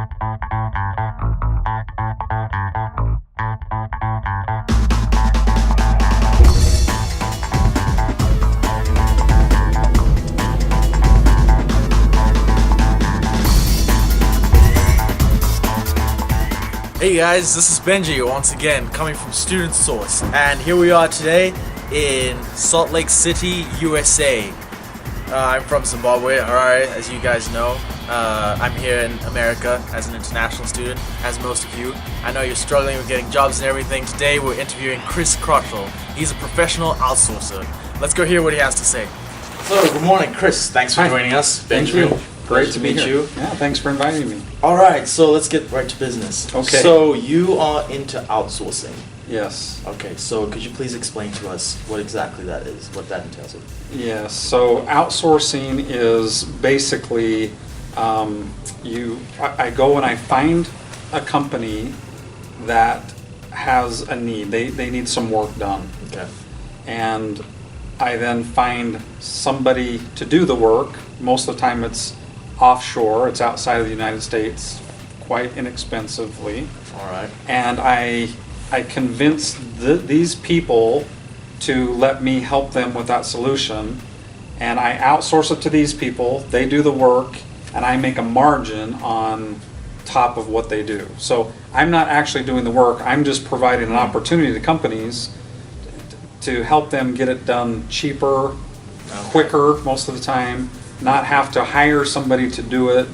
Hey guys, this is Benji once again coming from Student Source, and here we are today in Salt Lake City, USA. I'm from Zimbabwe, alright, as you guys know. I'm here in America as an international student, as most of you. I know you're struggling with getting jobs and everything. Today we're interviewing Kris Cottrell. He's a professional outsourcer. Let's go hear what he has to say. So, good morning, Kris. Thanks for joining us. Benjamin. Thank you. Great to meet you. Yeah, thanks for inviting me. Alright, so let's get right to business. Okay. So, you are into outsourcing. Yes. Okay, so could you please explain to us what exactly that is, what that entails? Yes, so outsourcing is basically I go and I find a company that has a need. They need some work done. Okay. And I then find somebody to do the work. Most of the time it's offshore, it's outside of the United States, quite inexpensively. All right. And I convince these people to let me help them with that solution, and I outsource it to these people. They do the work, and I make a margin on top of what they do. So I'm not actually doing the work, I'm just providing an opportunity to companies to help them get it done cheaper, quicker most of the time, not have to hire somebody to do it.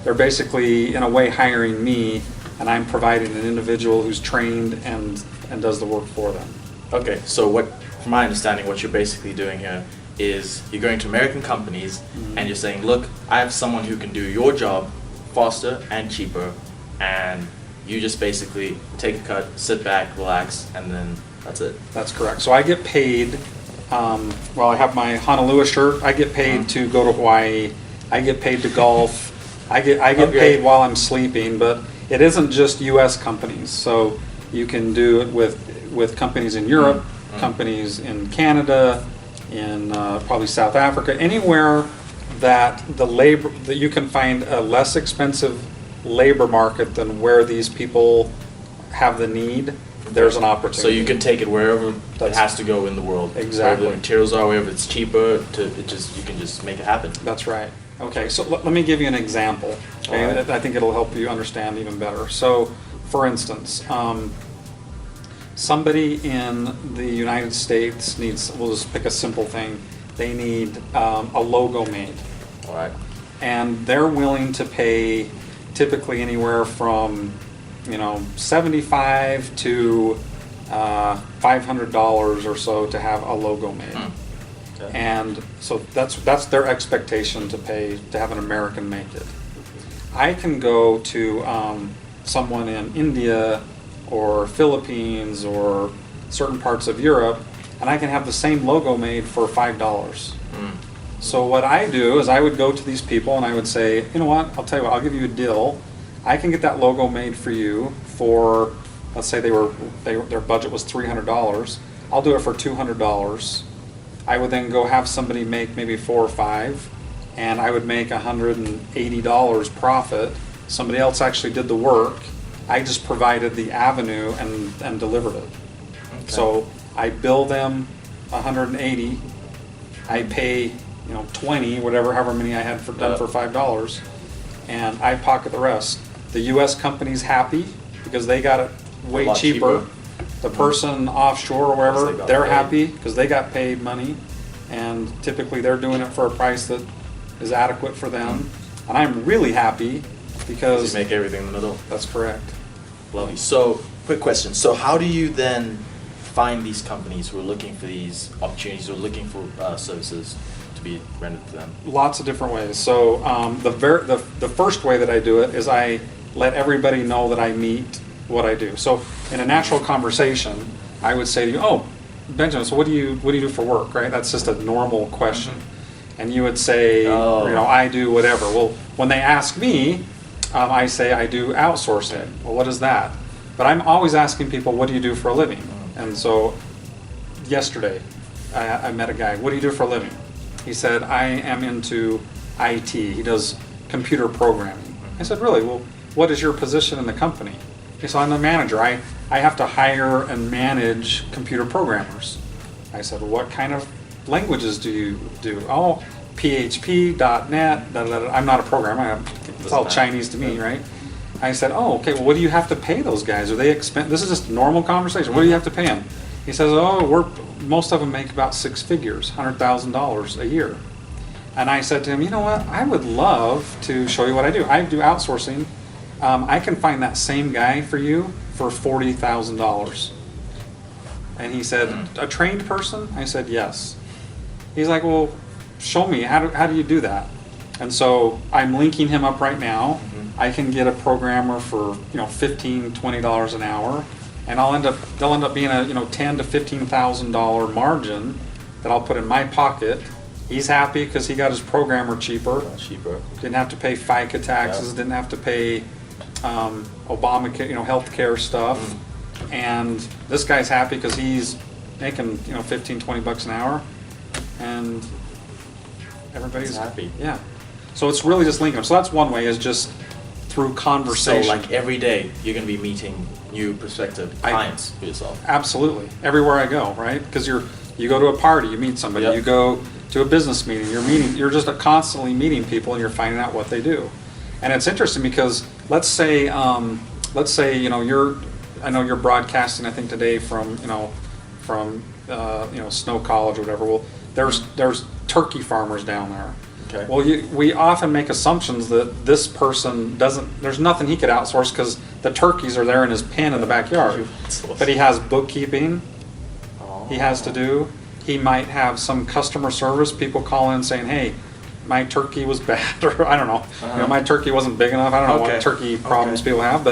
They're basically, in a way, hiring me, and I'm providing an individual who's trained and does the work for them. Okay, so from my understanding, what you're basically doing here is you're going to American companies and you're saying, look, I have someone who can do your job faster and cheaper, and you just basically take a cut, sit back, relax, and then that's it. That's correct. So I get paid, I have my Honolulu shirt, I get paid to go to Hawaii, I get paid to golf, I get paid while I'm sleeping, but it isn't just US companies. So you can do it with companies in Europe, companies in Canada, in probably South Africa, anywhere that that you can find a less expensive labor market than where these people have the need. There's an opportunity. So you can take it wherever it has to go in the world. Exactly. Wherever the materials are, wherever it's cheaper, you can just make it happen. That's right. Okay, so let me give you an example. Okay, right. I think it'll help you understand even better. So, for instance, somebody in the United States needs, we'll just pick a simple thing, they need a logo made. All right. And they're willing to pay typically anywhere from $75 to $500 or so to have a logo made. Okay. And so that's their expectation to pay to have an American make it. I can go to someone in India or Philippines or certain parts of Europe, and I can have the same logo made for $5. So what I do is I would go to these people and I would say, you know what, I'll tell you what, I'll give you a deal. I can get that logo made for you for, let's say their budget was $300. I'll do it for $200. I would then go have somebody make maybe 4 or 5, and I would make $180 profit. Somebody else actually did the work. I just provided the avenue and delivered it. Okay. So I bill them $180. I pay 20, however many I had done for $5, and I pocket the rest. The U.S. company's happy because they got it way cheaper. The person offshore or wherever, they're happy because they got paid money, and typically they're doing it for a price that is adequate for them. And I'm really happy because you make everything in the middle. That's correct. Lovely. So, quick question. So how do you then find these companies who are looking for these opportunities, who are looking for services to be rendered to them? Lots of different ways. So the first way that I do it is I let everybody know that I meet what I do. So in a natural conversation, I would say to you, "Oh, Benjamin, so what do you do for work?" Right? That's just a normal question. And you would say, I do whatever. Well, when they ask me, I say I do outsourcing. Well, what is that? But I'm always asking people, what do you do for a living? And so yesterday, I met a guy, what do you do for a living? He said, I am into IT. He does computer programming. I said, really? Well, what is your position in the company? Okay, so I'm the manager. I have to hire and manage computer programmers. I said, well, what kind of languages do you do? Oh, PHP, .NET, da, da, da. I'm not a programmer. It's all Chinese to me, right? I said, oh, okay, well, what do you have to pay those guys? Are they this is just a normal conversation. What do you have to pay them? He says, oh, most of them make about six figures, $100,000 a year. And I said to him, you know what? I would love to show you what I do. I do outsourcing. I can find that same guy for you for $40,000. And he said, a trained person? I said, yes. He's like, well, show me. How do you do that? And so I'm linking him up right now. I can get a programmer for $15, $20 an hour, and they'll end up being a $10,000 to $15,000 margin that I'll put in my pocket. He's happy because he got his programmer cheaper. Didn't have to pay FICA taxes. Didn't have to pay Obamacare, healthcare stuff. And this guy's happy because he's making $15, $20 an hour, and everybody's happy. Yeah. So it's really just linking them. So that's one way, is just through conversation. So like every day you're going to be meeting new prospective clients for yourself. Absolutely. Everywhere I go, right? Because you go to a party, you meet somebody. You go to a business meeting, you're just constantly meeting people, and you're finding out what they do. And it's interesting because let's say I know you're broadcasting, I think today from Snow College or whatever. Well, there's turkey farmers down there. Okay. Well, we often make assumptions that this person there's nothing he could outsource because the turkeys are there in his pen in the backyard. But he has bookkeeping he has to do. He might have some customer service, people call in saying, hey, my turkey was bad, or I don't know, my turkey wasn't big enough. I don't know what turkey problems people have,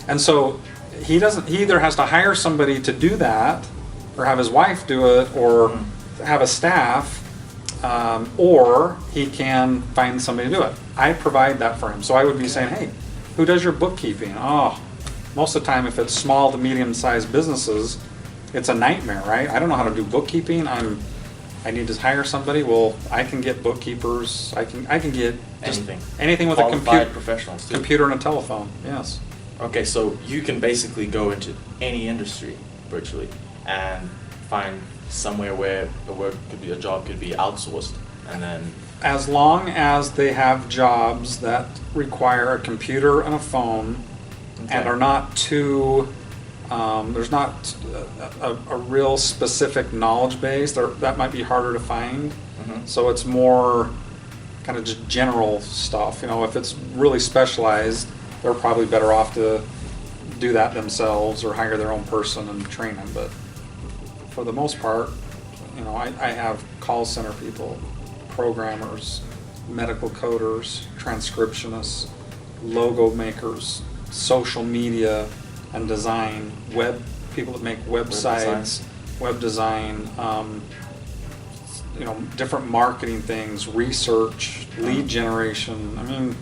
and so he either has to hire somebody to do that, or have his wife do it, or have a staff, or he can find somebody to do it. I provide that for him. So I would be saying, hey, who does your bookkeeping? Oh, most of the time, if it's small to medium-sized businesses, it's a nightmare, right? I don't know how to do bookkeeping. I need to hire somebody. Well, I can get bookkeepers. I can get anything with qualified professionals too. Computer and a telephone. Yes. Okay, so you can basically go into any industry virtually and find somewhere where a job could be outsourced, and then as long as they have jobs that require a computer and a phone, and are not too there's not a real specific knowledge base, that might be harder to find. So it's more kind of just general stuff. If it's really specialized, they're probably better off to do that themselves or hire their own person and train them. But for the most part, I have call center people, programmers, medical coders, transcriptionists, logo makers, social media and design, people that make websites, web design, different marketing things, research, lead generation. I mean,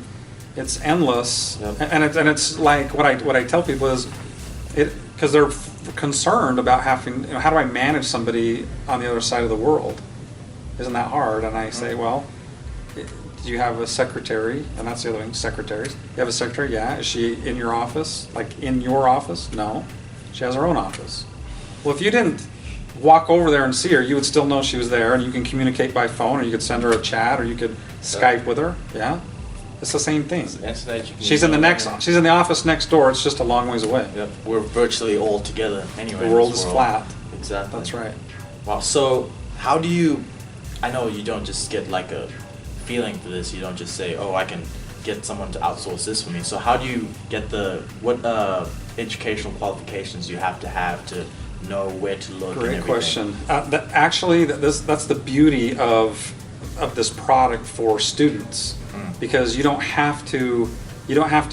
it's endless. And it's like what I tell people is because they're concerned about having, how do I manage somebody on the other side of the world? Isn't that hard? And I say, well, do you have a secretary? And that's the other thing, secretaries. You have a secretary? Yeah. Is she in your office? Like in your office? No. She has her own office. Well, if you didn't walk over there and see her, you would still know she was there, and you can communicate by phone, or you could send her a chat, or you could Skype with her. Yeah. It's the same thing. She's in the office next door. It's just a long ways away. Yep. We're virtually all together anyway. The world is flat. Exactly. That's right. Wow. So how do you? I know you don't just get like a feeling for this. You don't just say, "Oh, I can get someone to outsource this for me." So how do you get what educational qualifications you have to know where to look? Great question. That's the beauty of this product for students, because you don't have to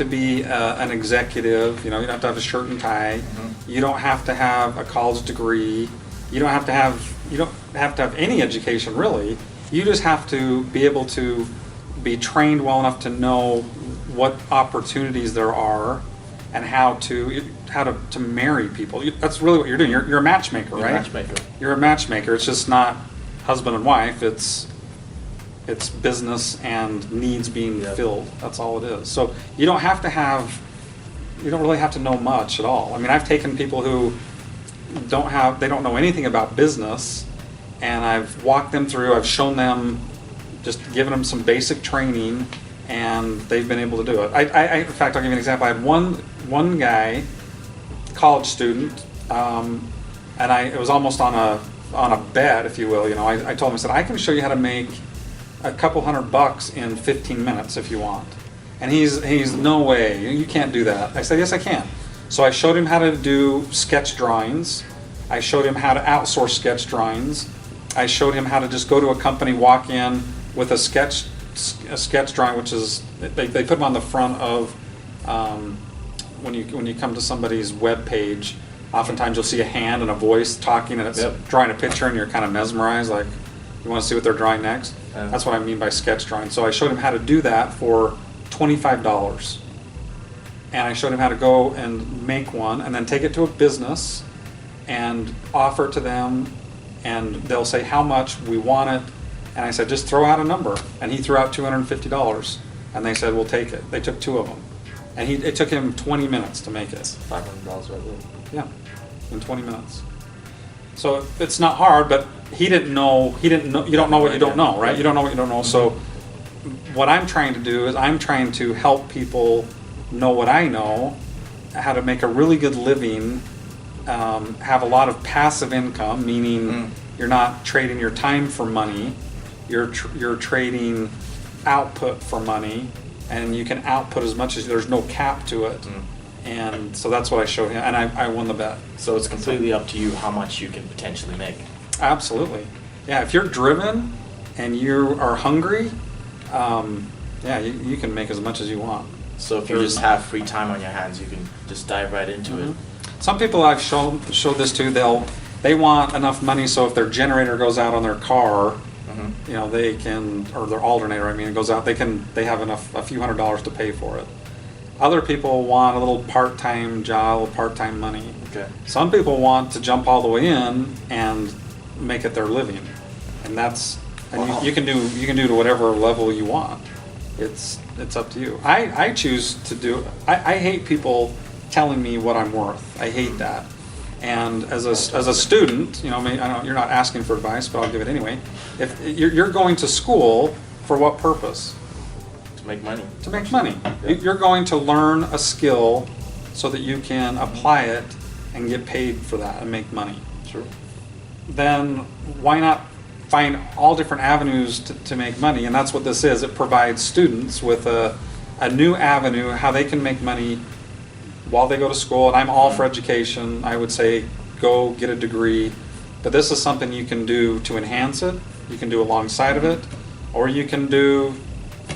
be an executive. You don't have to have a shirt and tie. You don't have to have a college degree. You don't have to have any education really. You just have to be able to be trained well enough to know what opportunities there are and how to marry people. That's really what you're doing. You're a matchmaker, right? You're a matchmaker. It's just not husband and wife. It's business and needs being filled. That's all it is. So you don't have to have you don't really have to know much at all. I mean, I've taken people who they don't know anything about business, and I've walked them through, I've shown them, just given them some basic training, and they've been able to do it. In fact, I'll give you an example. I had one guy, college student, and it was almost on a bet, if you will. You know, I told him, I said, I can show you how to make a couple $100 in 15 minutes if you want. And he's no way, you can't do that. I said, yes, I can. So I showed him how to do sketch drawings. I showed him how to outsource sketch drawings. I showed him how to just go to a company, walk in with a sketch drawing, which is, they put them on the front of, when you come to somebody's web page, oftentimes you'll see a hand and a voice talking, and it's drawing a picture, and you're kind of mesmerized, like you want to see what they're drawing next. That's what I mean by sketch drawing. So I showed him how to do that for $25. And I showed him how to go and make one and then take it to a business and offer it to them, and they'll say how much we want it. And I said, just throw out a number. And he threw out $250. And they said, we'll take it. They took 2 of them. And it took him 20 minutes to make it. $500 right there. Yeah, in 20 minutes. So it's not hard, but he didn't know, you don't know what you don't know, right? You don't know what you don't know. So what I'm trying to do is I'm trying to help people know what I know, how to make a really good living, have a lot of passive income, meaning you're not trading your time for money, you're trading output for money, and you can output as much as, there's no cap to it. And so that's what I showed him, and I won the bet. So it's completely up to you how much you can potentially make. Absolutely. Yeah, if you're driven and you are hungry, yeah, you can make as much as you want. So if you just have free time on your hands, you can just dive right into it. Some people I've showed this to, they want enough money so if their generator goes out on their car, you know, they can, or their alternator, I mean, it goes out, they have enough, a few $100s to pay for it. Other people want a little part-time job, part-time money. Okay. Some people want to jump all the way in and make it their living, and you can do to whatever level you want. It's up to you. I choose to do. I hate people telling me what I'm worth. I hate that. And as a student, you know, you're not asking for advice, but I'll give it anyway. If you're going to school, for what purpose? To make money. To make money. You're going to learn a skill so that you can apply it and get paid for that and make money. Sure. Then why not find all different avenues to make money? And that's what this is. It provides students with a new avenue how they can make money while they go to school. And I'm all for education. I would say go get a degree. But this is something you can do to enhance it. You can do alongside of it. Or you can do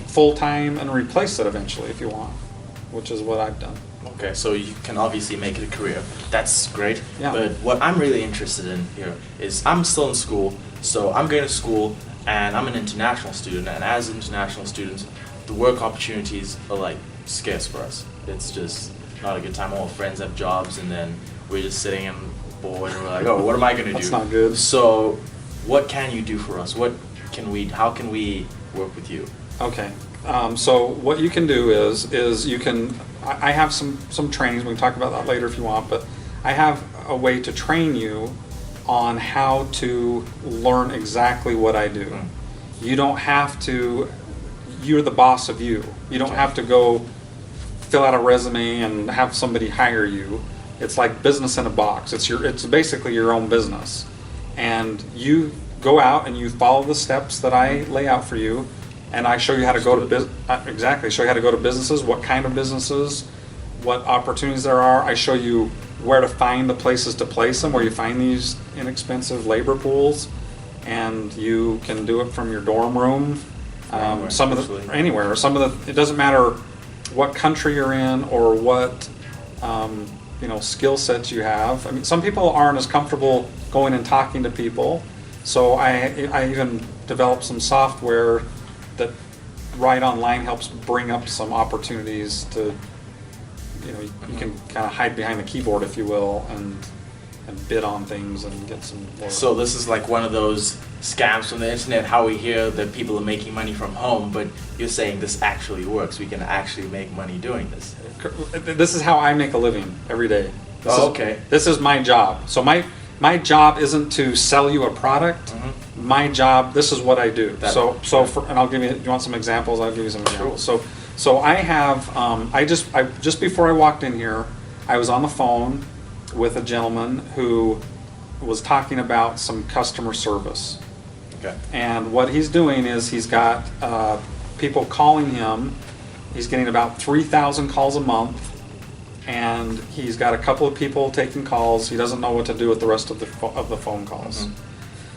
full-time and replace it eventually if you want, which is what I've done. Okay, so you can obviously make it a career. That's great. Yeah. But what I'm really interested in here is I'm still in school, so I'm going to school and I'm an international student, and as international students, the work opportunities are like scarce for us. It's just not a good time. All our friends have jobs, and then we're just sitting and bored, and we're like, oh, what am I going to do? That's not good. So what can you do for us? How can we work with you? Okay. So what you can do is you can, I have some trainings, we can talk about that later if you want, but I have a way to train you on how to learn exactly what I do. You don't have to, you're the boss of you. You don't have to go fill out a resume and have somebody hire you. It's like business in a box. It's basically your own business. And you go out and you follow the steps that I lay out for you. And I show you how to go to show you how to go to businesses, what kind of businesses, what opportunities there are. I show you where to find the places to place them, where you find these inexpensive labor pools, and you can do it from your dorm room, anywhere. It doesn't matter what country you're in or what skill sets you have. I mean, some people aren't as comfortable going and talking to people, so I even developed some software that right online helps bring up some opportunities to, you can kind of hide behind the keyboard, if you will, and bid on things and get some more. So this is like one of those scams from the internet, how we hear that people are making money from home, but you're saying this actually works. We can actually make money doing this. This is how I make a living every day. Okay. This is my job. So my job isn't to sell you a product. My job, this is what I do. And I'll give you. You want some examples? I'll give you some examples. Sure. So I have. I just before I walked in here, I was on the phone with a gentleman who was talking about some customer service. Okay. And what he's doing is he's got people calling him. He's getting about 3,000 calls a month, and he's got a couple of people taking calls. He doesn't know what to do with the rest of the phone calls.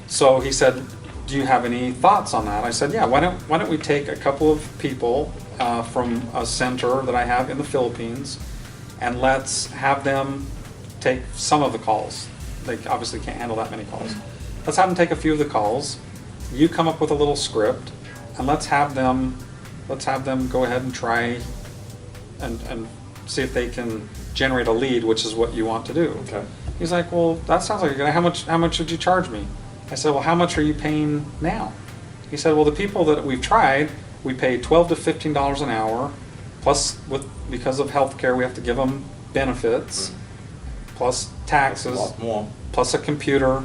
So he said, "Do you have any thoughts on that?" I said, "Yeah. Why don't we take a couple of people from a center that I have in the Philippines, and let's have them take some of the calls. They obviously can't handle that many calls. Let's have them take a few of the calls. You come up with a little script, and let's have them go ahead and try and see if they can generate a lead, which is what you want to do." Okay. He's like, "Well, that sounds like a good. How much would you charge me?" I said, "Well, how much are you paying now?" He said, "Well, the people that we've tried, we pay $12 to $15 an hour, plus because of healthcare, we have to give them benefits, plus taxes, That's a lot more. plus a computer,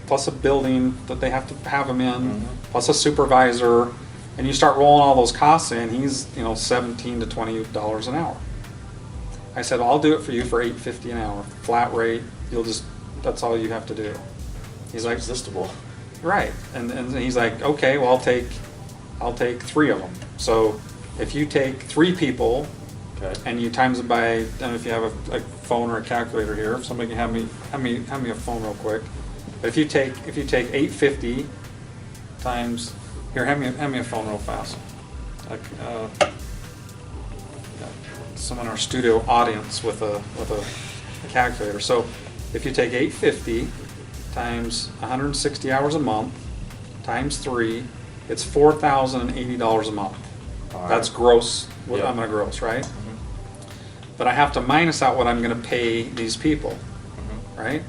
plus a building that they have to have them in, plus a supervisor." And you start rolling all those costs in, he's $17 to $20 an hour. I said, "Well, I'll do it for you for $8.50 an hour, flat rate. That's all you have to do." He's like, Irresistible. "Right." And he's like, "Okay, well, I'll take 3 of them. So if you take 3 people, Okay. and you times it by, I don't know if you have a phone or a calculator here. If somebody can have me a phone real quick. But if you take 850 times, here, have me a phone real fast. Like, someone in our studio audience with a calculator. So if you take 850 times 160 hours a month times 3, it's $4,080 a month. All That's right. gross. What Yep. I'm going to gross, right? But I have to minus out what I'm going to pay these people, right?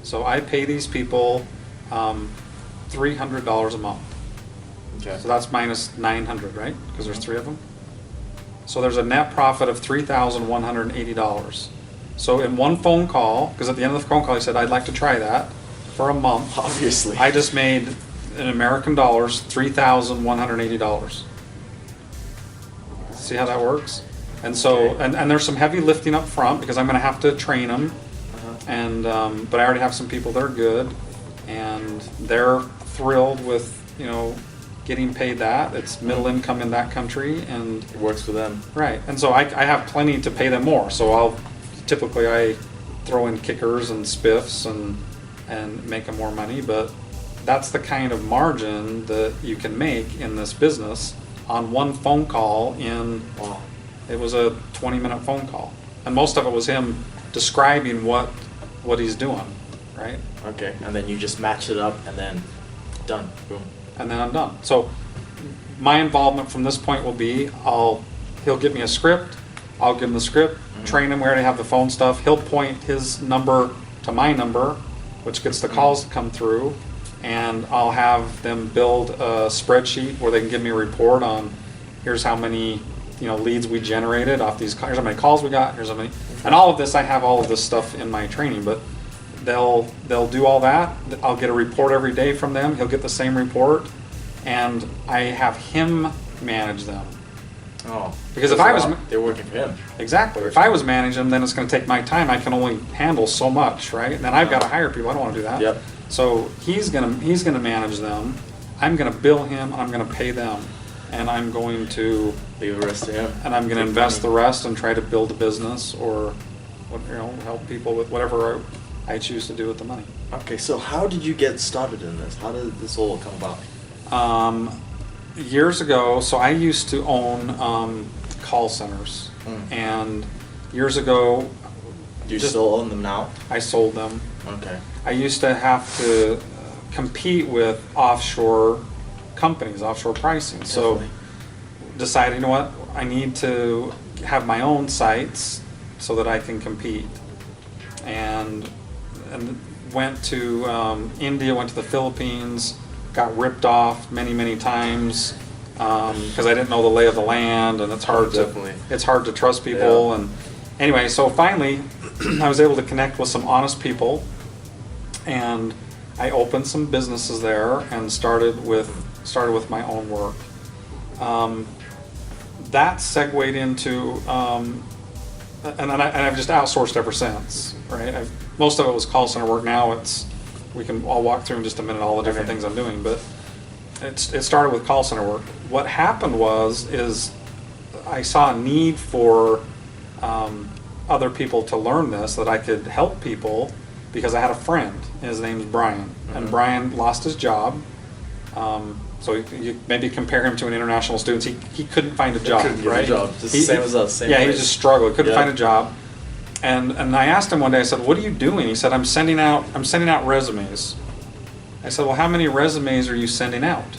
So I pay these people $300 a month. Okay. So that's minus 900, right? Because there's 3 of them. So there's a net profit of $3,180. So in one phone call, because at the end of the phone call he said, "I'd like to try that for a month." Obviously. I just made, in American dollars, $3,180. See how that works? And so, Okay. and there's some heavy lifting up front because I'm going to have to train them. And but I already have some people that are good, and they're thrilled with getting paid that. It's middle income in that country, and It works for them. right. And so I have plenty to pay them more. So I throw in kickers and spiffs and make them more money. But that's the kind of margin that you can make in this business on one phone call. Wow. It was a 20-minute phone call, and most of it was him describing what he's doing, right? Okay. And then you just match it up, and then done. Boom. And then I'm done. So my involvement from this point will be, he'll give me a script, I'll give him the script, train him. We already have the phone stuff. He'll point his number to my number, which gets the calls to come through, and I'll have them build a spreadsheet where they can give me a report on, here's how many leads we generated off these. Here's how many calls we got. Here's how many, and all of this. I have all of this stuff in my training, but they'll do all that. I'll get a report every day from them. He'll get the same report, and I have him manage them. Oh. Because if I was they're working for him. exactly, if I was managing them, then it's going to take my time. I can only handle so much, right? And then I've got to hire people. I don't want to do that. Yep. So he's gonna manage them. I'm gonna bill him, and I'm gonna pay them, and I'm going to Leave the rest to him. and I'm going to Take invest the money. rest and try to build a business or help people with whatever I choose to do with the money. Okay, so how did you get started in this? How did this all come about? Years ago, so I used to own call centers, and years ago, Do you still own them now? I sold them. Okay. I used to have to compete with offshore companies, offshore pricing. So Definitely. decided, what, I need to have my own sites so that I can compete. And and went to India, went to the Philippines, got ripped off many times because I didn't know the lay of the land, and it's hard to trust people. Yeah. And anyway, so finally, I was able to connect with some honest people, and I opened some businesses there and started with my own work. That segued into, and I've just outsourced ever since, right? Most of it was call center work. Now I'll walk through in just a minute all the different things I'm doing, but it started with call center work. What happened is I saw a need for other people to learn this, that I could help people, because I had a friend. His name's Brian, and Brian lost his job. So you maybe compare him to an international student. He couldn't find a job, right? Just same as us. Same he place. just struggled. Couldn't find a job. And I asked him one day. I said, "What are you doing?" He said, "I'm sending out resumes." I said, "Well, how many resumes are you sending out?"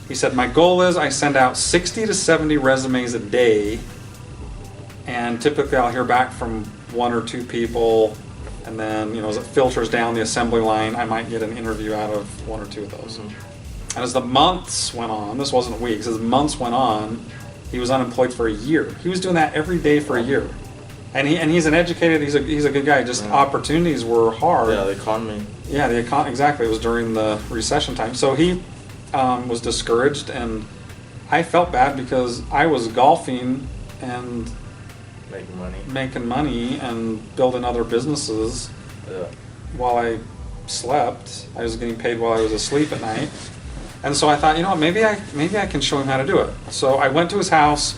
He said, "My goal is I send out 60 to 70 resumes a day, and typically I'll hear back from 1 or 2 people, and then as it filters down the assembly line, I might get an interview out of 1 or 2 of those." And as the months went on, this wasn't weeks, as months went on, he was unemployed for a year. He was doing that every day for a year. And he's an educated, he's a good guy. Just opportunities were hard. Yeah, the economy. Yeah, exactly. It was during the recession time. So he was discouraged, and I felt bad because I was golfing and making money and building other businesses while I slept. I was getting paid while I was asleep at night. And so I thought, maybe I can show him how to do it. So I went to his house,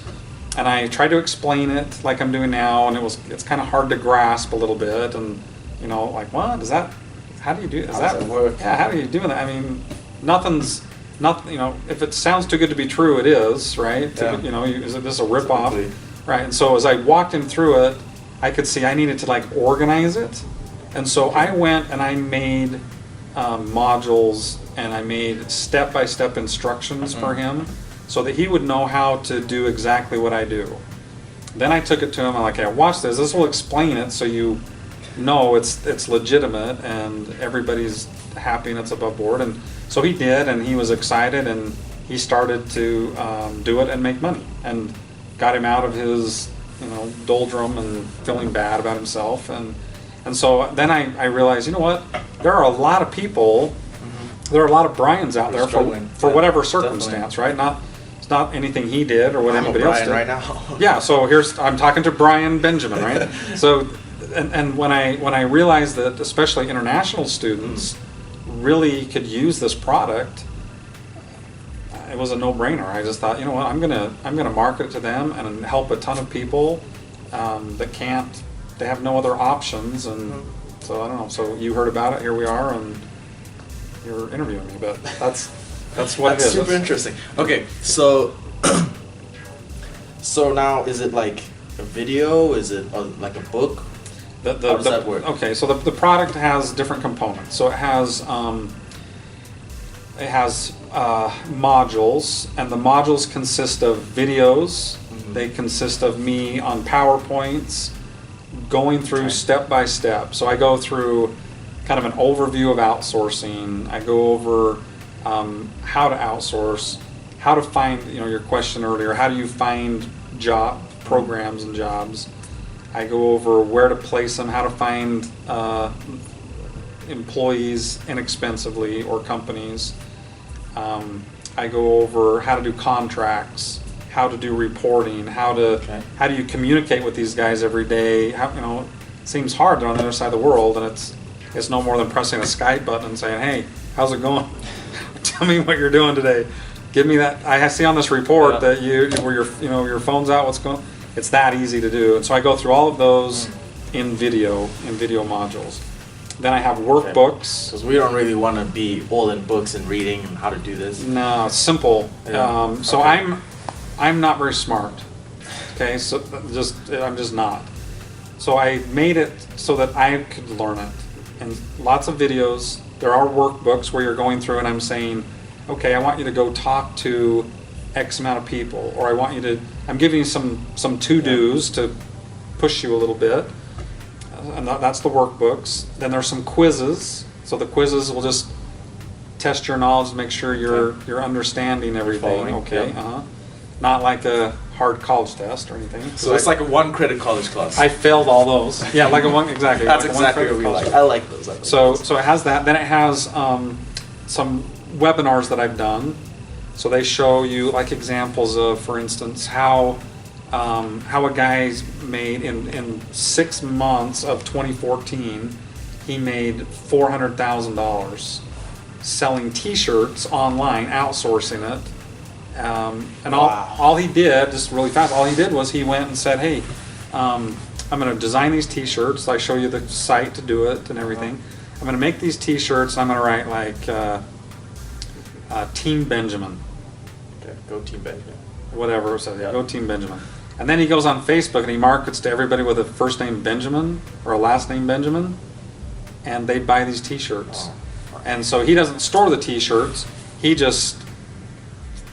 and I tried to explain it like I'm doing now, and it's kind of hard to grasp a little bit, and like, what is that? How do you do? Does that work? Yeah, how do you do that? I mean, nothing's if it sounds too good to be true, it is, right? Yeah. Is this a ripoff? Right. And so as I walked him through it, I could see I needed to organize it, and so I went and I made modules, and I made step-by-step instructions for him, so that he would know how to do exactly what I do. Then I took it to him. I'm like, "Hey, watch this. This will explain it, so you know it's legitimate and everybody's happy and it's above board." And so he did, and he was excited, and he started to do it and make money, and got him out of his doldrum and feeling bad about himself. And so then I realized, you know what? There are a lot of people. There are a lot of Brians out there for whatever circumstance, right? It's not anything he did or what anybody else did. I'm a Brian right now. Yeah, so I'm talking to Brian Benjamin, right? So, and when I realized that especially international students really could use this product, it was a no-brainer. I just thought, you know what, I'm gonna market it to them and help a ton of people that they have no other options, and so I don't know. So you heard about it. Here we are, and you're interviewing me, but that's what it is. That's super interesting. Okay, so now is it like a video? Is it like a book? How does that work? Okay, so the product has different components. So it has modules, and the modules consist of videos. They consist of me on PowerPoints going through step by step. So I go through kind of an overview of outsourcing. I go over how to outsource, how to find, your question earlier, how do you find job programs and jobs. I go over where to place them, how to find employees inexpensively or companies. I go over how to do contracts, how to do reporting, how do you communicate with these guys every day. It seems hard. They're on the other side of the world, and it's no more than pressing a Skype button and saying, "Hey, how's it going? Tell me what you're doing today. Give me that. I see on this report that where your phone's out. What's going?" It's that easy to do. And so I go through all of those in video modules. Then I have workbooks. Because we don't really want to be all in books and reading and how to do this. No, it's simple. Yeah. So I'm not very smart. Okay, so I'm just not. So I made it so that I could learn it. And lots of videos. There are workbooks where you're going through and I'm saying, okay, I want you to go talk to X amount of people, or I'm giving you some to-dos to push you a little bit. and that's the workbooks. Then there's some quizzes. So the quizzes will just test your knowledge to make sure you're understanding everything. Following, Okay. yep. Not like a hard college test or anything. So it's like a 1 credit college class. I failed all those. Yeah, like a one exactly. That's like exactly a what we college like. test. I like those. So it has that. Then it has some webinars that I've done. So they show you like examples of, for instance, how a guy's made in 6 months of 2014, he made $400,000 selling T-shirts online, outsourcing it. And all he did, just really fast, all he did was he went and said, hey, I'm going to design these T-shirts. I show you the site to do it and everything. I'm going to make these T-shirts. And I'm going to write like Team Benjamin. Okay, go Team Benjamin. Whatever it says, yeah, go Team Benjamin. And then he goes on Facebook and he markets to everybody with a first name Benjamin or a last name Benjamin, and they buy these T-shirts. Oh. And so he doesn't store the T-shirts. He just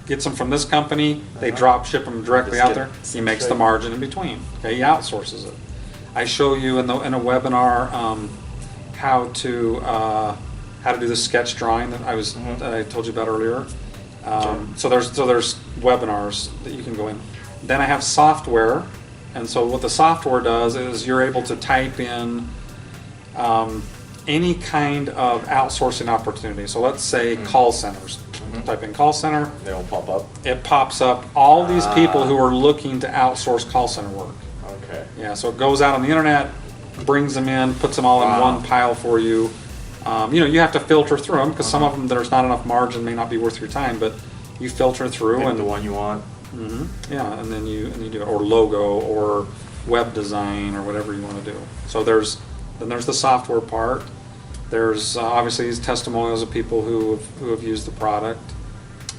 gets them from this company. They drop ship them directly out there. He makes the margin in between. Okay, he outsources it. I show you in a webinar how to do the sketch drawing that I told you about earlier. So there's webinars that you can go in. Then I have software, and so what the software does is you're able to type in any kind of outsourcing opportunity. So let's say call centers. Type in call center. They will pop up. It pops up all these people who are looking to outsource call center work. Okay. Yeah, so it goes out on the internet, brings them in, puts them all in one pile for you. You have to filter through them because some of them there's not enough margin, may not be worth your time, but you filter through Pick and the one you want. yeah, and then you do it, or logo or web design or whatever you want to do. So there's the software part. There's obviously these testimonials of people who have used the product,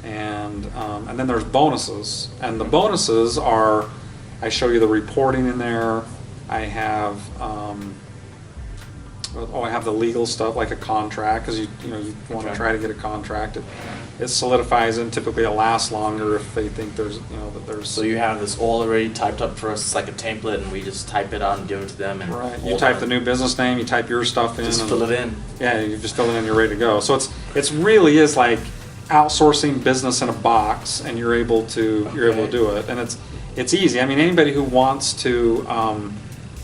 and then there's bonuses. And the bonuses are, I show you the reporting in there. I have I have the legal stuff like a contract, because you want to try to get a contract. It solidifies, and typically it lasts longer if they think there's that there's. So you have this all already typed up for us. It's like a template, and we just type it out and give it to them. And right. You type the new business name. You type your stuff in. Just fill it in. Yeah, you just fill it in. You're ready to go. So it's really is like outsourcing business in a box, and you're able to do it, and it's easy. I mean, anybody who wants to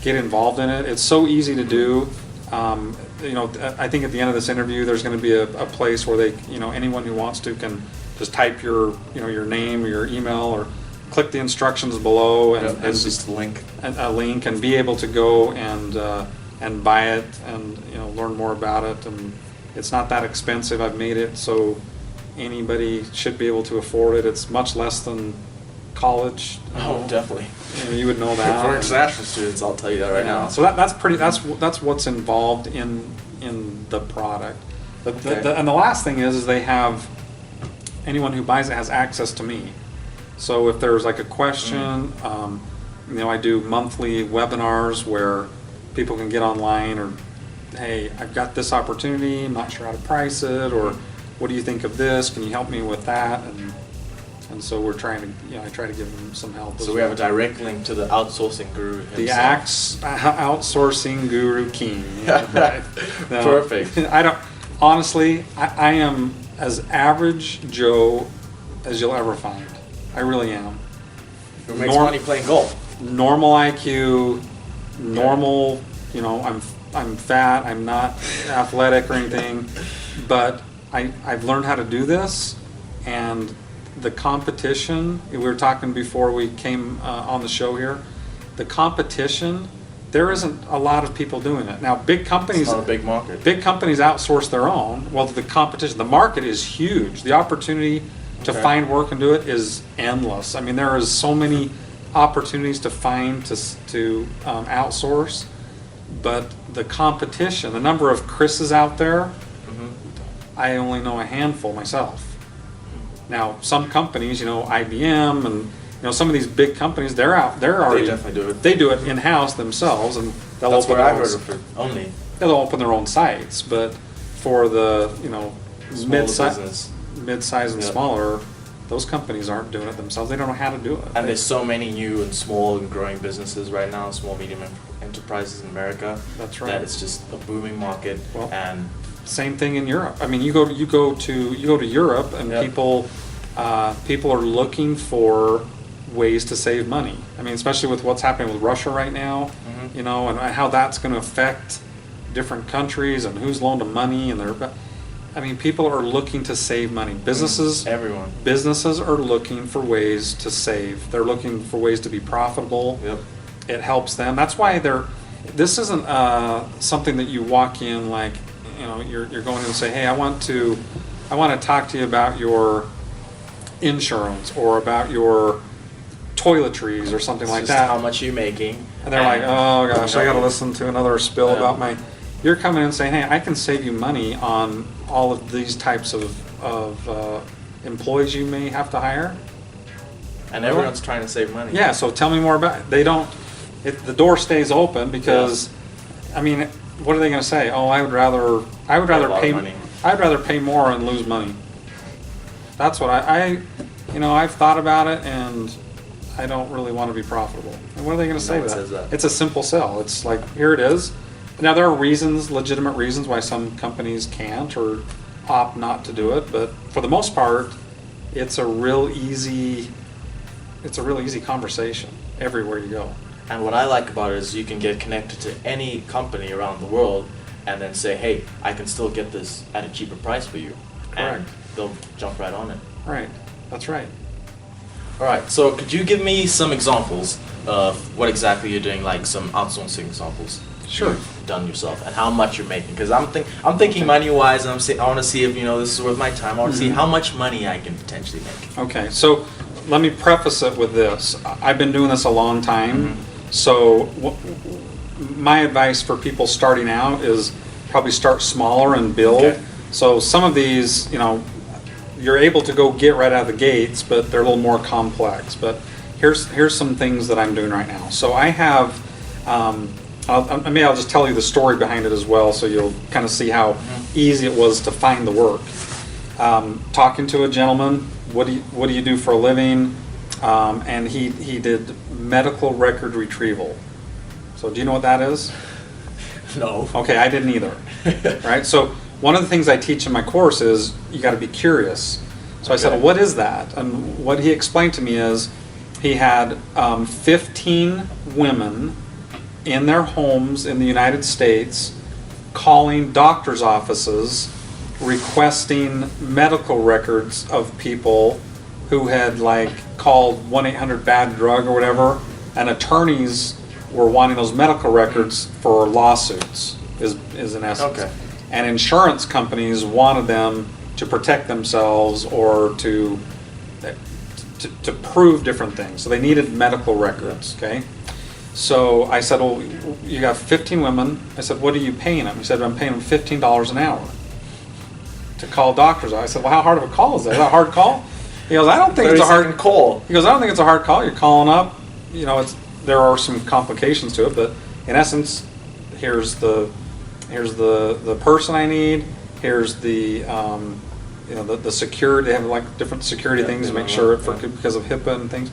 get involved in it, it's so easy to do. I think at the end of this interview, there's going to be a place where anyone who wants to can just type your name or your email or click the instructions below and just a link and be able to go and buy it and learn more about it. And it's not that expensive. I've made it so anybody should be able to afford it. It's much less than college. Oh, definitely. You would know that. For international students, I'll tell you that right now. So that's what's involved in the product. And the last thing is they have, anyone who buys it has access to me. So if there's like a question, I do monthly webinars where people can get online, or hey, I've got this opportunity, I'm not sure how to price it, or what do you think of this? Can you help me with that? And so we're trying to, I try to give them some help. So we have a direct link to the outsourcing guru himself. The outsourcing guru king. Yeah, right. No, perfect. I am as average Joe as you'll ever find. I really am. Who makes money playing golf? Normal IQ, normal, I'm fat, I'm not athletic or anything, but I've learned how to do this, and the competition, we were talking before we came on the show here, the competition, there isn't a lot of people doing it. Now, big companies... It's not a big market. Big companies outsource their own. Well, the competition, the market is huge. The opportunity to find work and do it is endless. I mean, there is so many opportunities to find to outsource, but the competition, the number of Krises out there, I only know a handful myself. Now, some companies, IBM and some of these big companies, they're already. They definitely do it. They do it in-house themselves, and that's where I heard of it only. They'll open their own sites, but for the mid-size and smaller, those companies aren't doing it themselves. They don't know how to do it. And there's so many new and small and growing businesses right now, small, medium enterprises in America. That's right. That it's just a booming market. Well, and same thing in Europe. I mean, you go to Europe, and Yep. people are looking for ways to save money. I mean, especially with what's happening with Russia right now, Mhm. you know, and how that's going to affect different countries and who's loaned them money, and I mean, people are looking to save money. everyone. Businesses are looking for ways to save. They're looking for ways to be profitable. Yep. It helps them. That's why this isn't something that you walk in like, you know, you're going in and say, hey, I want to talk to you about your insurance or about your toiletries or something It's like just that. how much you're making. And they're like, oh gosh, I got to listen to another spill Yeah. about my. You're coming in and saying, hey, I can save you money on all of these types of employees you may have to hire. And everyone's trying to save money. Yeah, so tell me more about it. They don't. The door stays open because, I mean, what are they going to say? Oh, I would rather a lot pay. of money. I'd rather pay more and lose money. That's what I've thought about it, and I don't really want to be profitable. And what are they going to say one to says that. It's a simple sell. It's like, here it is. Now, there are legitimate reasons why some companies can't or opt not to do it, but for the most part, it's a real easy conversation everywhere you go. And what I like about it is you can get connected to any company around the world and then say, hey, I can still get this at a cheaper price for you. And Correct. they'll jump right on it. Right, that's right. All right, so could you give me some examples of what exactly you're doing, like some outsourcing examples? Sure. You've done yourself and how much you're making, because I'm thinking money-wise, and I want to see if this is worth my time. I want to see how much money I can potentially make. Okay, so let me preface it with this. I've been doing this a long time, so my advice for people starting out is probably start smaller and build. Okay. So some of these, you're able to go get right out of the gates, but they're a little more complex. But here's some things that I'm doing right now. So I have, I'll just tell you the story behind it as well, so you'll kind of see how easy it was to find the work. Talking to a gentleman, what do you do for a living? And he did medical record retrieval. So do you know what that is? No. Okay, I didn't either. Right? So one of the things I teach in my course is you got to be curious. So I said, well, what is that? And what he explained to me is he had 15 women in their homes in the United States calling doctor's offices requesting medical records of people who had called 1-800-BAD-DRUG or whatever, and attorneys were wanting those medical records for lawsuits is in essence. Okay. And insurance companies wanted them to protect themselves or to prove different things. So they needed medical records, okay? So I said, well, you got 15 women. I said, what are you paying them? He said, I'm paying them $15 an hour to call doctors. I said, well, how hard of a call is that? Is that a hard call? He goes, I don't think it's a hard call. He goes, I don't think it's a hard call. You're calling up. There are some complications to it, but in essence, here's the person I need. Here's the the security. They have different security things to make sure because of HIPAA and things.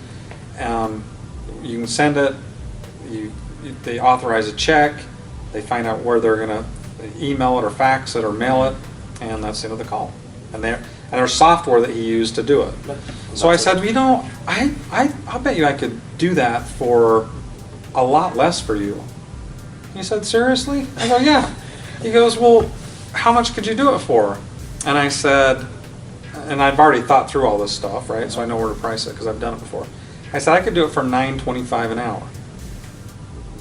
You can send it. They authorize a check. They find out where they're going to email it or fax it or mail it, and that's the end of the call. And there's software that he used to do it. So I said, I'll bet you I could do that for a lot less for you. He said, seriously? I go, yeah. He goes, well, how much could you do it for? And I said, and I've already thought through all this stuff, right? So I know where to price it because I've done it before. I said, I could do it for $9.25 an hour.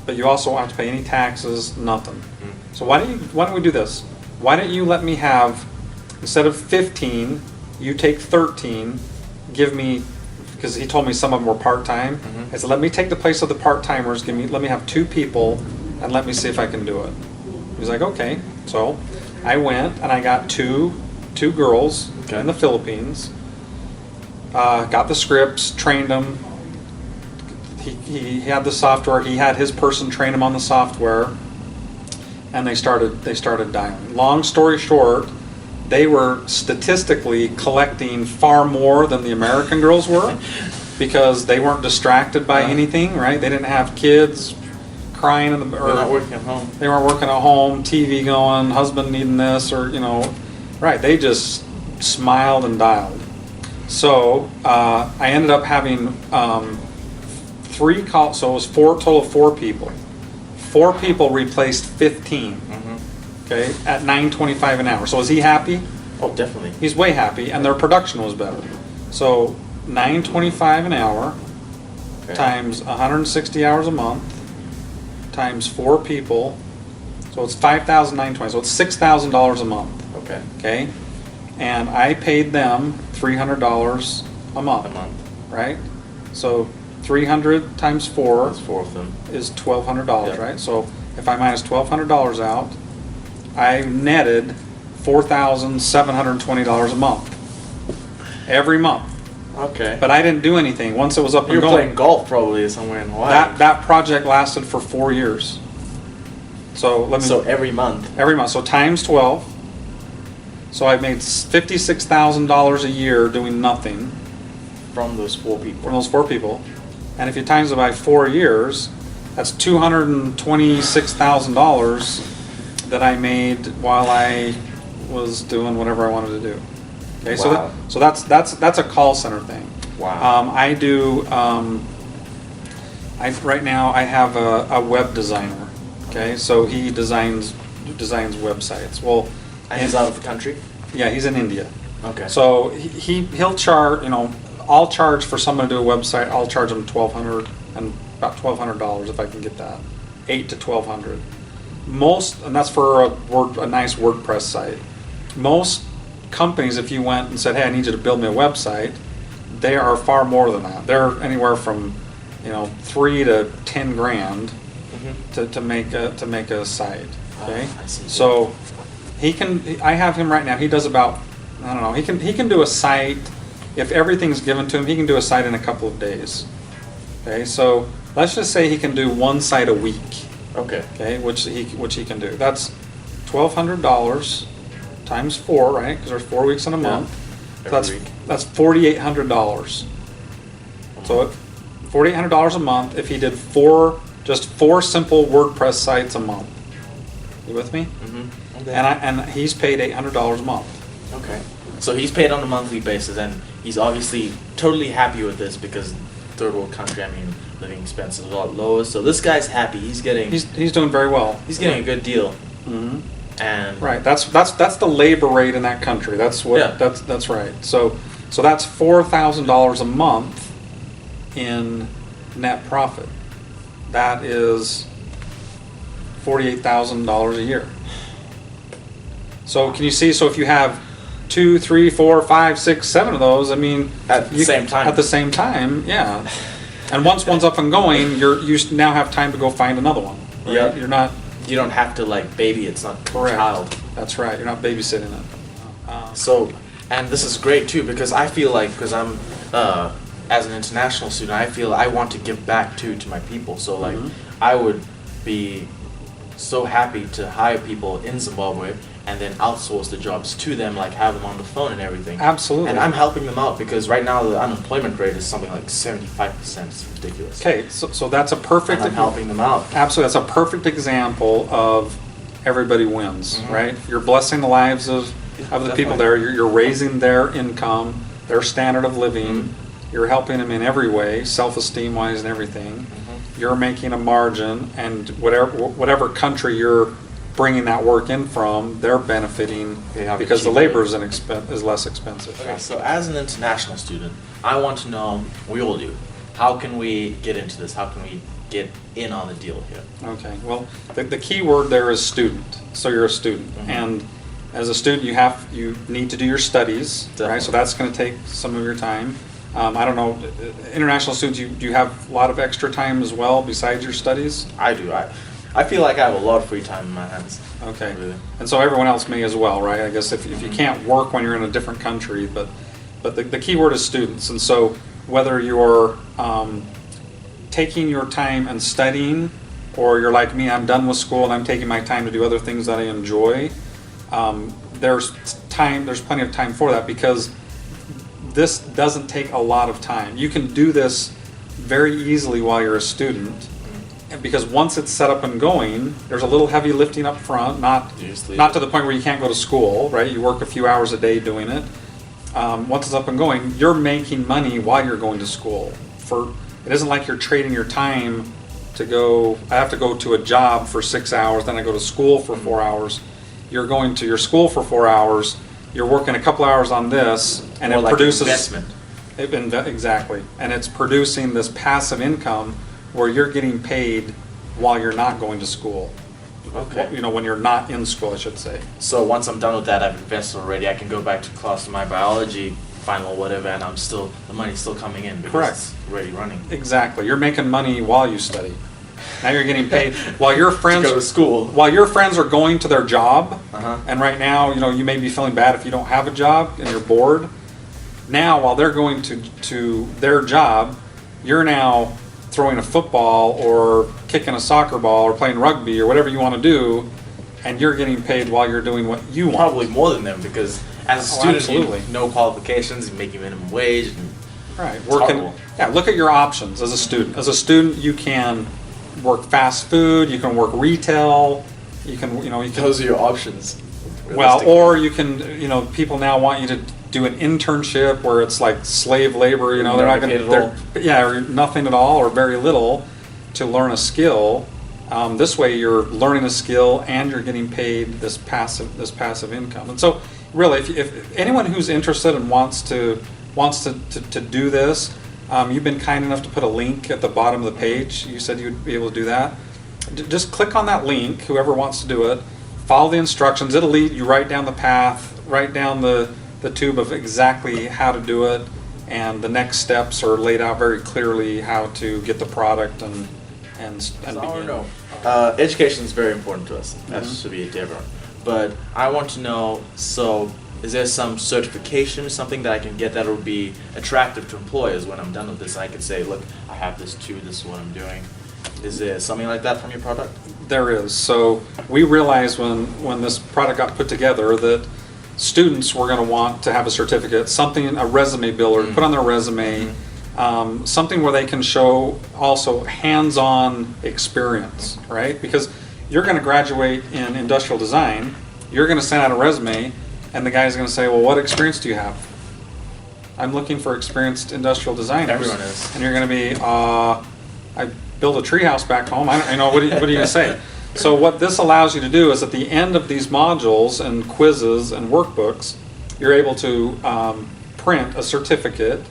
But you also won't have to pay any taxes, nothing. So why don't we do this? Why don't you let me have, instead of 15, you take 13, give me, because he told me some of them were part-time. I said, let me take the place of the part-timers, let me have 2 people, and let me see if I can do it. He was like, okay. So I went and I got two girls in the Philippines, got the scripts, trained them. He had the software. He had his person train him on the software, and they started dialing. Long story short, they were statistically collecting far more than the American girls were because they weren't distracted by anything, right? They didn't have kids crying in the They're not working at home. They weren't working at home, TV going, husband needing this, or right? They just smiled and dialed. So I ended up having 3 calls. So it was total of 4 people. 4 people replaced 15. Okay, at $9.25 an hour. So is he happy? Oh, definitely. He's way happy, and their production was better. So $9.25 an hour times 160 hours a month times 4 people. So it's $5,920. So it's $6,000 a month. Okay. Okay, and I paid them $300 a month. A month. Right. So 300 times 4. That's 4 of them. Is $1,200, right? So if I minus $1,200 out, I netted $4,720 a month. Every month. Okay. But I didn't do anything. Once it was up and You're going. playing golf probably somewhere in Hawaii. That project lasted for 4 years. So every month. Every month. So times 12. So I made $56,000 a year doing nothing. From those 4 people. From those 4 people. And if you times it by 4 years, that's $226,000 that I made while I was doing whatever I wanted to do. Okay, wow. so that's a call center thing. Wow. I do. Right now I have a web designer. Okay, so he designs websites. Well, and he's out of the country. Yeah, he's in India. Okay. So he'll charge. I'll charge for someone to do a website. I'll charge them $1,200 and about $1,200 if I can get that, $800 to $1,200. And that's for a nice WordPress site. Most companies, if you went and said, "Hey, I need you to build me a website," they are far more than that. They're anywhere from, $3 to $10 grand to make a site. Okay, I see. So I have him right now. He does about, I don't know. He can do a site. If everything's given to him, he can do a site in a couple of days. Okay, so let's just say he can do 1 site a week. Okay. Okay, which he can do. That's $1,200 times 4, right? Because there's 4 weeks in a month. So that's $4,800. So $4,800 a month if he did just 4 simple WordPress sites a month. You with me? Mm-hmm. Okay. And he's paid $800 a month. Okay. So he's paid on a monthly basis, and he's obviously totally happy with this because third world country, living expenses are a lot lower. So this guy's happy. He's doing very well. He's getting a good deal. Mm-hmm. And right. That's the labor rate in that country. That's what. Yeah. That's right. So that's $4,000 a month in net profit. That is $48,000 a year. So can you see? So if you have 2, 3, 4, 5, 6, 7 of those, at the same time. At the same time, yeah. And once one's up and going, you now have time to go find another one. Right? Yeah. You don't have to baby. It's not a child. That's right. You're not babysitting it. And this is great too because I feel because I'm as an international student, I feel I want to give back to my people. So I would be so happy to hire people in Zimbabwe and then outsource the jobs to them, have them on the phone and everything. Absolutely. And I'm helping them out because right now the unemployment rate is something like 75%. It's ridiculous. Okay, so that's a perfect. And I'm helping them out. Absolutely, that's a perfect example of everybody wins, right? You're blessing the lives of the people there. You're raising their income, their standard of living. You're helping them in every way, self-esteem wise and everything. You're making a margin, and whatever country you're bringing that work in from, they're benefiting because the labor is less expensive. Okay, so as an international student, I want to know, we all do, how can we get into this? How can we get in on the deal here? Okay, well, the key word there is student. So you're a student, and as a student, you need to do your studies, right? So that's going to take some of your time. I don't know, international students, do you have a lot of extra time as well besides your studies? I do. I feel like I have a lot of free time in my hands. Okay. Really. And so everyone else may as well, right? I guess if you can't work when you're in a different country, but the key word is students. And so whether you're taking your time and studying, or you're like me, I'm done with school and I'm taking my time to do other things that I enjoy, there's time. There's plenty of time for that because this doesn't take a lot of time. You can do this very easily while you're a student, and because once it's set up and going, there's a little heavy lifting up front, not to the point where you can't go to school, right? You work a few hours a day doing it. Once it's up and going, you're making money while you're going to school. It isn't like you're trading your time to go, I have to go to a job for 6 hours, then I go to school for 4 hours. You're going to your school for 4 hours, you're working a couple hours on this, and more it like produces investment. Exactly, and it's producing this passive income where you're getting paid while you're not going to school. Okay. You know, when you're not in school, I should say. So once I'm done with that, I've invested already. I can go back to class to my biology final, whatever, and the money's still coming in because Correct. it's already running. Exactly, you're making money while you study. Now you're getting paid while your friends to go to school. While your friends are going to their job, Uh-huh. and right now, you know, you may be feeling bad if you don't have a job and you're bored. Now, while they're going to their job, you're now throwing a football or kicking a soccer ball or playing rugby or whatever you want to do, and you're getting paid while you're doing what you want. Probably more than them because as a student, absolutely. you no qualifications, you're making minimum wage. And Right. horrible. Yeah, look at your options as a student. As a student, you can work fast food, you can work retail, you can. those are your options. Well, or you can, people now want you to do an internship where it's like slave labor, they're not going to, or nothing at all or very little to learn a skill. This way you're learning a skill and you're getting paid this passive income. And so really, if anyone who's interested and wants to do this, you've been kind enough to put a link at the bottom of the page. You said you'd be able to do that. Just click on that link, whoever wants to do it, follow the instructions. It'll lead you right down the path, right down the tube of exactly how to do it, and the next steps are laid out very clearly how to get the product and begin. Education is very important to us. That should be to everyone. But I want to know, so is there some certification, something that I can get that will be attractive to employers when I'm done with this? I can say, look, I have this too, this is what I'm doing. Is there something like that from your product? There is. So we realized when this product got put together that students were going to want to have a certificate, a resume builder, put on their resume, something where they can show also hands-on experience, right? Because you're going to graduate in industrial design, you're going to send out a resume, and the guy's going to say, well, what experience do you have? I'm looking for experienced industrial designers. Everyone is. And you're going to be, I built a treehouse back home. What are you going to say? So what this allows you to do is at the end of these modules and quizzes and workbooks, you're able to print a certificate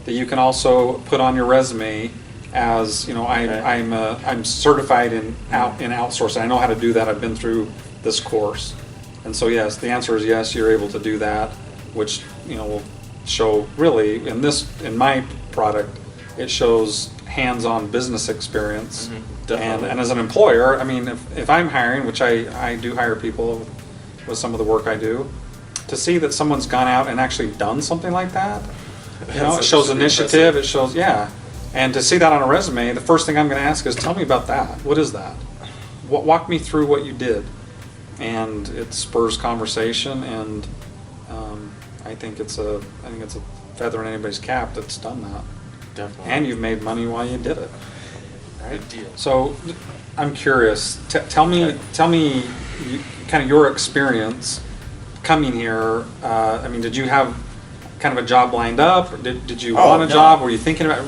that you can also put on your resume as, I'm certified in outsourcing. I know how to do that. I've been through this course. And so yes, the answer is yes, you're able to do that, which will show really in my product, it shows hands-on business experience. And as an employer, I mean, if I'm hiring, which I do hire people with some of the work I do, to see that someone's gone out and actually done something like that, it shows initiative, it shows, and to see that on a resume, the first thing I'm going to ask is, tell me about that. What is that? Walk me through what you did. And it spurs conversation, and I think it's a feather in anybody's cap that's done that. Definitely. And you've made money while you did it. Right? Good deal. So I'm curious. Tell me, kind of your experience coming here. I mean, did you have kind of a job lined up? Or did you want a job? Were you thinking about,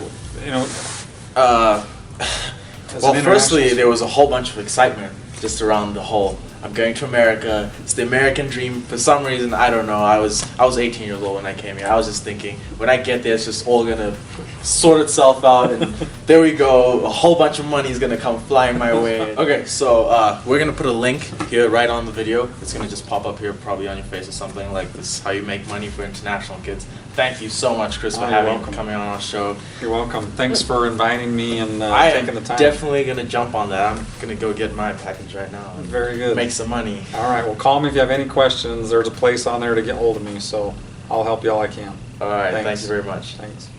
Well, firstly, there was a whole bunch of excitement just around the whole, I'm going to America, it's the American dream. For some reason, I don't know, I was 18 years old when I came here. I was just thinking, when I get there, it's just all going to sort itself out, and there we go, a whole bunch of money is going to come flying my way. Okay, so we're going to put a link here right on the video. It's going to just pop up here probably on your face or something like this, how you make money for international kids. Thank you so much, Kris, for coming on our show. You're welcome. Thanks for inviting me and taking the time. I'm definitely going to jump on that. I'm going to go get my package right now. Very good. Make some money. All right. Well, call me if you have any questions. There's a place on there to get hold of me, so I'll help you all I can. All right. Thanks. Thank you very much. Thanks.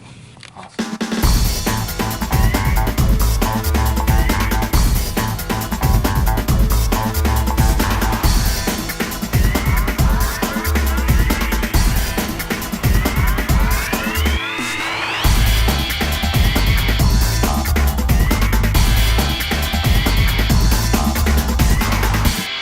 Awesome.